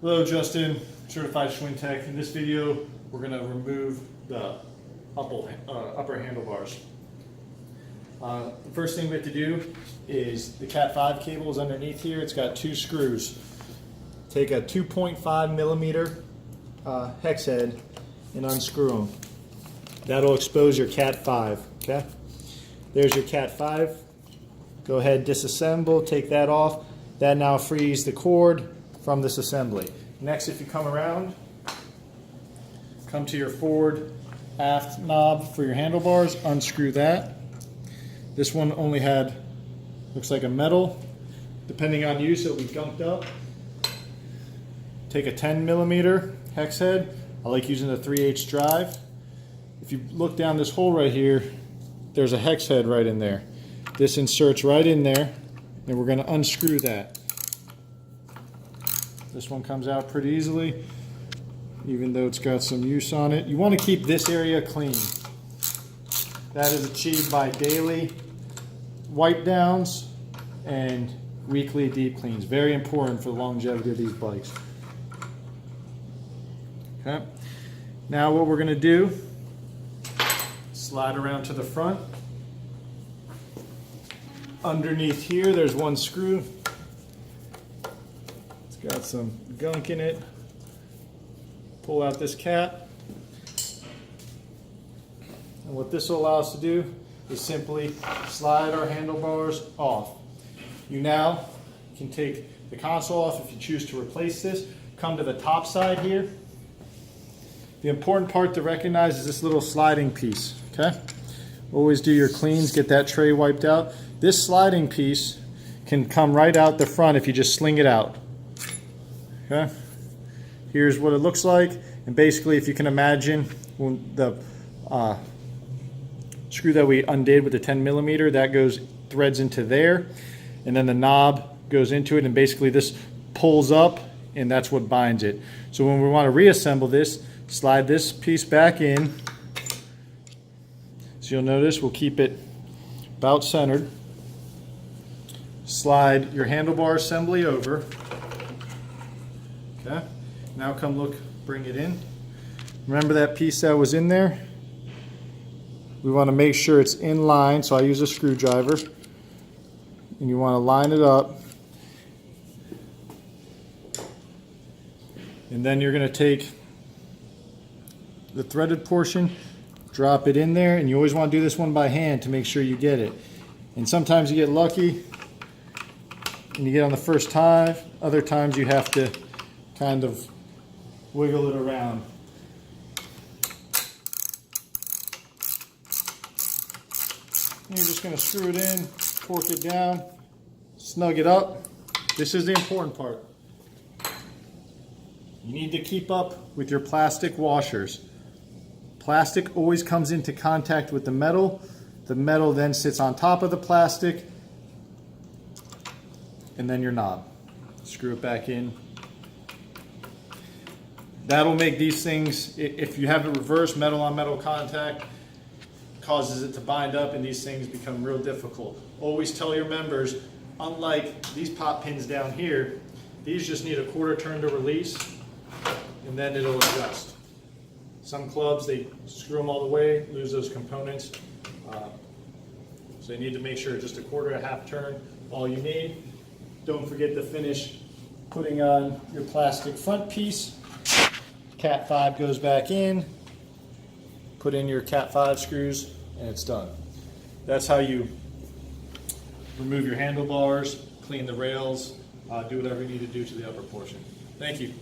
Hello, Justin, certified Schwinn tech. In this video, we're going to remove the upper handlebars. The first thing we have to do is the Cat 5 cable is underneath here. It's got 2 screws. Take a 2.5 millimeter hex head and unscrew them. That'll expose your Cat 5. Okay. There's your Cat 5. Go ahead, disassemble, take that off. That now frees the cord from this assembly. Next, if you come around, come to your forward aft knob for your handlebars, unscrew that. This one only had, looks like a metal. Depending on use, it'll be gunked up. Take a 10 millimeter hex head. I like using the 3/8 drive. If you look down this hole right here, there's a hex head right in there. This inserts right in there, and we're going to unscrew that. This one comes out pretty easily, even though it's got some use on it. You want to keep this area clean. That is achieved by daily wipe downs and weekly deep cleans. Very important for the longevity of these bikes. Okay. Now what we're going to do, slide around to the front. Underneath here, there's one screw. It's got some gunk in it. Pull out this cap. And what this will allow us to do is simply slide our handlebars off. You now can take the console off if you choose to replace this. Come to the top side here. The important part to recognize is this little sliding piece, okay? Always do your cleans, get that tray wiped out. This sliding piece can come right out the front if you just sling it out. Okay? Here's what it looks like. And basically, if you can imagine, when the screw that we undid with the 10 millimeter, that goes threads into there. And then the knob goes into it, and basically this pulls up, and that's what binds it. So when we want to reassemble this, slide this piece back in. So you'll notice we'll keep it about centered. Slide your handlebar assembly over. Okay. Now come look, bring it in. Remember that piece that was in there? We want to make sure it's in line, so I use a screwdriver. And you want to line it up. And then you're going to take the threaded portion, drop it in there, and you always want to do this one by hand to make sure you get it. And sometimes you get lucky and you get on the first time. Other times you have to kind of wiggle it around. And you're just going to screw it in, torque it down, snug it up. This is the important part. You need to keep up with your plastic washers. Plastic always comes into contact with the metal. The metal then sits on top of the plastic, and then your knob. Screw it back in. That'll make these things, if you have a reverse metal on metal contact, causes it to bind up, and these things become real difficult. Always tell your members, unlike these pop pins down here, these just need a quarter turn to release, and then it'll adjust. Some clubs, they screw them all the way, lose those components. So you need to make sure just a quarter, a half turn, all you need. Don't forget to finish putting on your plastic front piece. Cat 5 goes back in. Put in your Cat 5 screws, and it's done. That's how you remove your handlebars, clean the rails, do whatever you need to do to the upper portion. Thank you.